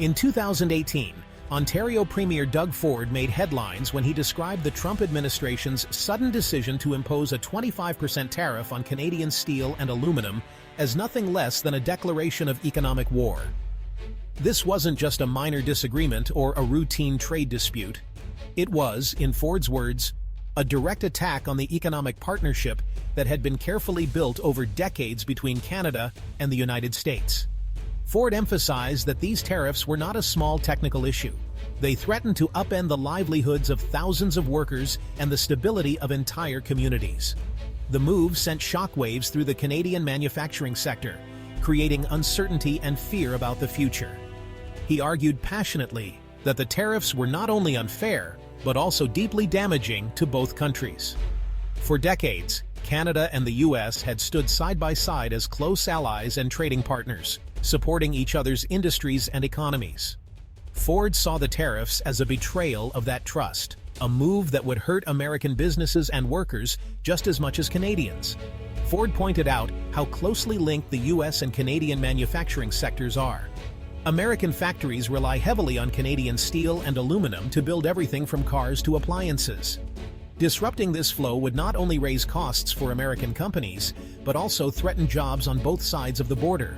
In 2018, Ontario Premier Doug Ford made headlines when he described the Trump administration's sudden decision to impose a 25% tariff on Canadian steel and aluminum as nothing less than a declaration of economic war. This wasn't just a minor disagreement or a routine trade dispute. It was, in Ford's words, a direct attack on the economic partnership that had been carefully built over decades between Canada and the United States. Ford emphasized that these tariffs were not a small technical issue. They threatened to upend the livelihoods of thousands of workers and the stability of entire communities. The move sent shockwaves through the Canadian manufacturing sector, creating uncertainty and fear about the future. He argued passionately that the tariffs were not only unfair, but also deeply damaging to both countries. For decades, Canada and the U.S. had stood side by side as close allies and trading partners, supporting each other's industries and economies. Ford saw the tariffs as a betrayal of that trust, a move that would hurt American businesses and workers just as much as Canadians. Ford pointed out how closely linked the U.S. and Canadian manufacturing sectors are. American factories rely heavily on Canadian steel and aluminum to build everything from cars to appliances. Disrupting this flow would not only raise costs for American companies, but also threaten jobs on both sides of the border.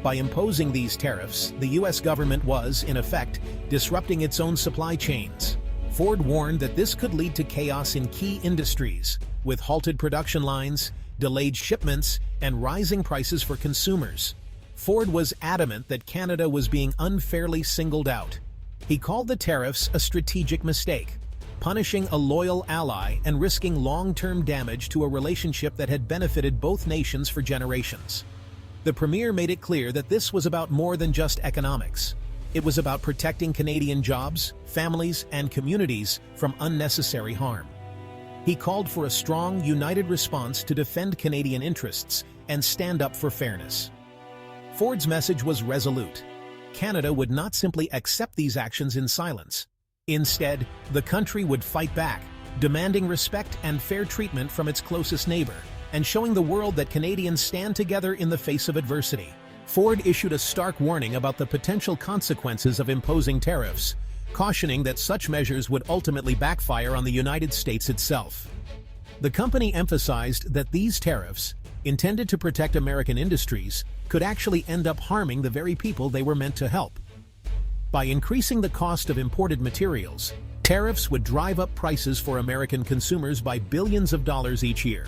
By imposing these tariffs, the U.S. government was, in effect, disrupting its own supply chains. Ford warned that this could lead to chaos in key industries, with halted production lines, delayed shipments, and rising prices for consumers. Ford was adamant that Canada was being unfairly singled out. He called the tariffs a strategic mistake, punishing a loyal ally and risking long-term damage to a relationship that had benefited both nations for generations. The Premier made it clear that this was about more than just economics. It was about protecting Canadian jobs, families, and communities from unnecessary harm. He called for a strong, united response to defend Canadian interests and stand up for fairness. Ford's message was resolute. Canada would not simply accept these actions in silence. Instead, the country would fight back, demanding respect and fair treatment from its closest neighbor, and showing the world that Canadians stand together in the face of adversity. Ford issued a stark warning about the potential consequences of imposing tariffs, cautioning that such measures would ultimately backfire on the United States itself. The company emphasized that these tariffs, intended to protect American industries, could actually end up harming the very people they were meant to help. By increasing the cost of imported materials, tariffs would drive up prices for American consumers by billions of dollars each year.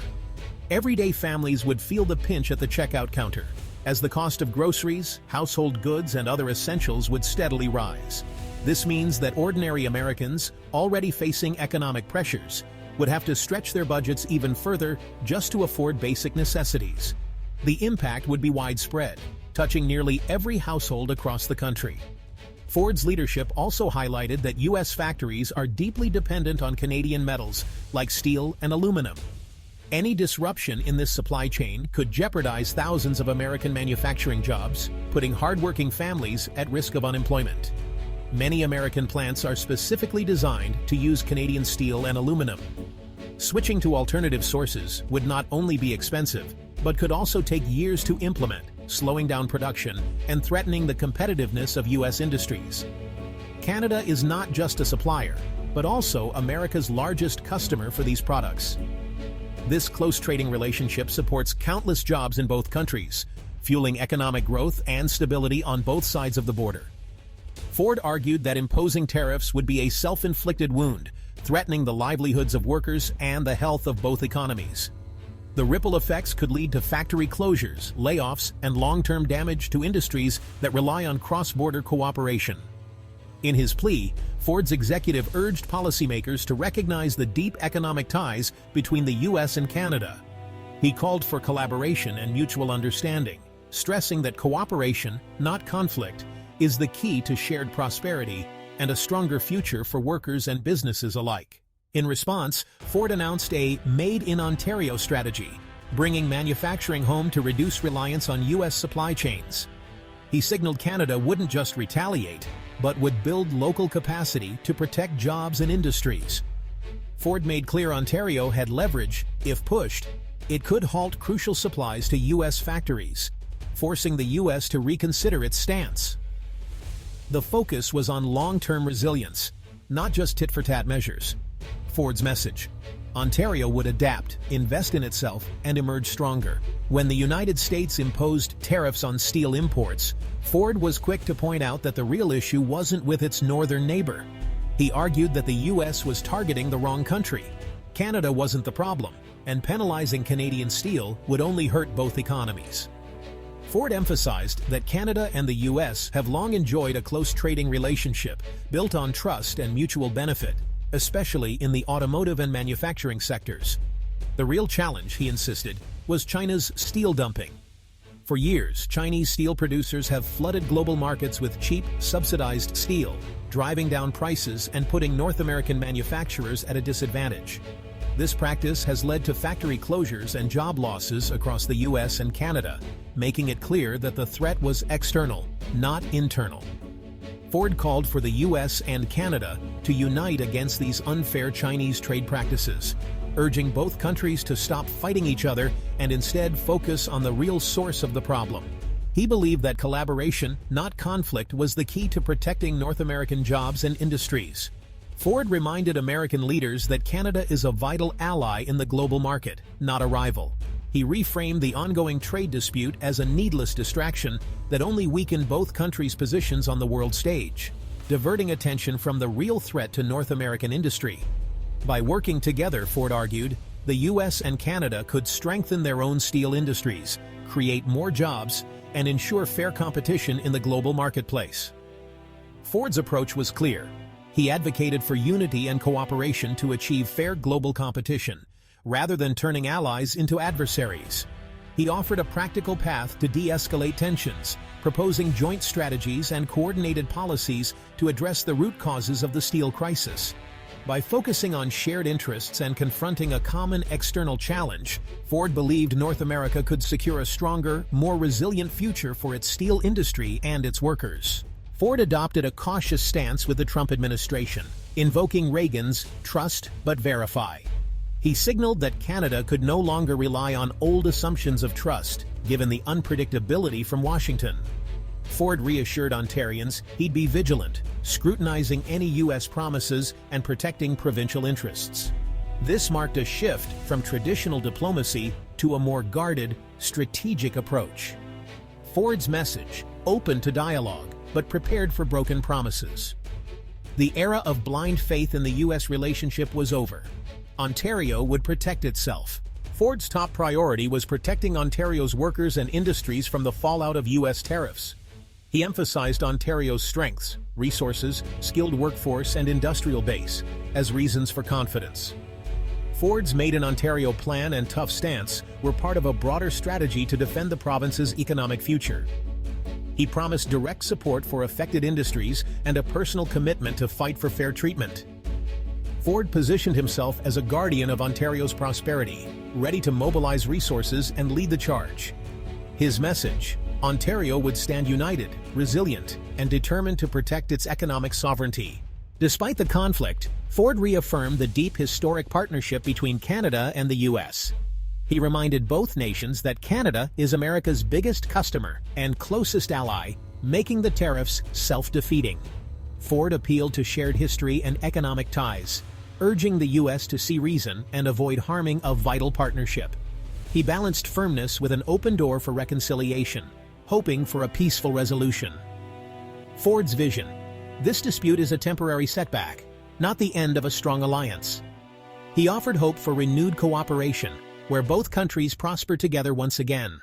Everyday families would feel the pinch at the checkout counter, as the cost of groceries, household goods, and other essentials would steadily rise. This means that ordinary Americans, already facing economic pressures, would have to stretch their budgets even further just to afford basic necessities. The impact would be widespread, touching nearly every household across the country. Ford's leadership also highlighted that U.S. factories are deeply dependent on Canadian metals like steel and aluminum. Any disruption in this supply chain could jeopardize thousands of American manufacturing jobs, putting hardworking families at risk of unemployment. Many American plants are specifically designed to use Canadian steel and aluminum. Switching to alternative sources would not only be expensive, but could also take years to implement, slowing down production and threatening the competitiveness of U.S. industries. Canada is not just a supplier, but also America's largest customer for these products. This close trading relationship supports countless jobs in both countries, fueling economic growth and stability on both sides of the border. Ford argued that imposing tariffs would be a self-inflicted wound, threatening the livelihoods of workers and the health of both economies. The ripple effects could lead to factory closures, layoffs, and long-term damage to industries that rely on cross-border cooperation. In his plea, Ford's executive urged policymakers to recognize the deep economic ties between the U.S. and Canada. He called for collaboration and mutual understanding, stressing that cooperation, not conflict, is the key to shared prosperity and a stronger future for workers and businesses alike. In response, Ford announced a Made in Ontario strategy, bringing manufacturing home to reduce reliance on U.S. supply chains. He signaled Canada wouldn't just retaliate, but would build local capacity to protect jobs and industries. Ford made clear Ontario had leverage. If pushed, it could halt crucial supplies to U.S. factories, forcing the U.S. to reconsider its stance. The focus was on long-term resilience, not just tit-for-tat measures. Ford's message: Ontario would adapt, invest in itself, and emerge stronger. When the United States imposed tariffs on steel imports, Ford was quick to point out that the real issue wasn't with its northern neighbor. He argued that the U.S. was targeting the wrong country. Canada wasn't the problem, and penalizing Canadian steel would only hurt both economies. Ford emphasized that Canada and the U.S. have long enjoyed a close trading relationship built on trust and mutual benefit, especially in the automotive and manufacturing sectors. The real challenge, he insisted, was China's steel dumping. For years, Chinese steel producers have flooded global markets with cheap, subsidized steel, driving down prices and putting North American manufacturers at a disadvantage. This practice has led to factory closures and job losses across the U.S. and Canada, making it clear that the threat was external, not internal. Ford called for the U.S. and Canada to unite against these unfair Chinese trade practices, urging both countries to stop fighting each other and instead focus on the real source of the problem. He believed that collaboration, not conflict, was the key to protecting North American jobs and industries. Ford reminded American leaders that Canada is a vital ally in the global market, not a rival. He reframed the ongoing trade dispute as a needless distraction that only weakened both countries' positions on the world stage, diverting attention from the real threat to North American industry. By working together, Ford argued, the U.S. and Canada could strengthen their own steel industries, create more jobs, and ensure fair competition in the global marketplace. Ford's approach was clear. He advocated for unity and cooperation to achieve fair global competition, rather than turning allies into adversaries. He offered a practical path to de-escalate tensions, proposing joint strategies and coordinated policies to address the root causes of the steel crisis. By focusing on shared interests and confronting a common external challenge, Ford believed North America could secure a stronger, more resilient future for its steel industry and its workers. Ford adopted a cautious stance with the Trump administration, invoking Reagan's "trust but verify." He signaled that Canada could no longer rely on old assumptions of trust, given the unpredictability from Washington. Ford reassured Ontarians he'd be vigilant, scrutinizing any U.S. promises and protecting provincial interests. This marked a shift from traditional diplomacy to a more guarded, strategic approach. Ford's message: open to dialogue, but prepared for broken promises. The era of blind faith in the U.S. relationship was over. Ontario would protect itself. Ford's top priority was protecting Ontario's workers and industries from the fallout of U.S. tariffs. He emphasized Ontario's strengths, resources, skilled workforce, and industrial base as reasons for confidence. Ford's Made in Ontario plan and tough stance were part of a broader strategy to defend the province's economic future. He promised direct support for affected industries and a personal commitment to fight for fair treatment. Ford positioned himself as a guardian of Ontario's prosperity, ready to mobilize resources and lead the charge. His message: Ontario would stand united, resilient, and determined to protect its economic sovereignty. Despite the conflict, Ford reaffirmed the deep historic partnership between Canada and the U.S. He reminded both nations that Canada is America's biggest customer and closest ally, making the tariffs self-defeating. Ford appealed to shared history and economic ties, urging the U.S. to see reason and avoid harming a vital partnership. He balanced firmness with an open door for reconciliation, hoping for a peaceful resolution. Ford's vision: this dispute is a temporary setback, not the end of a strong alliance. He offered hope for renewed cooperation, where both countries prosper together once again.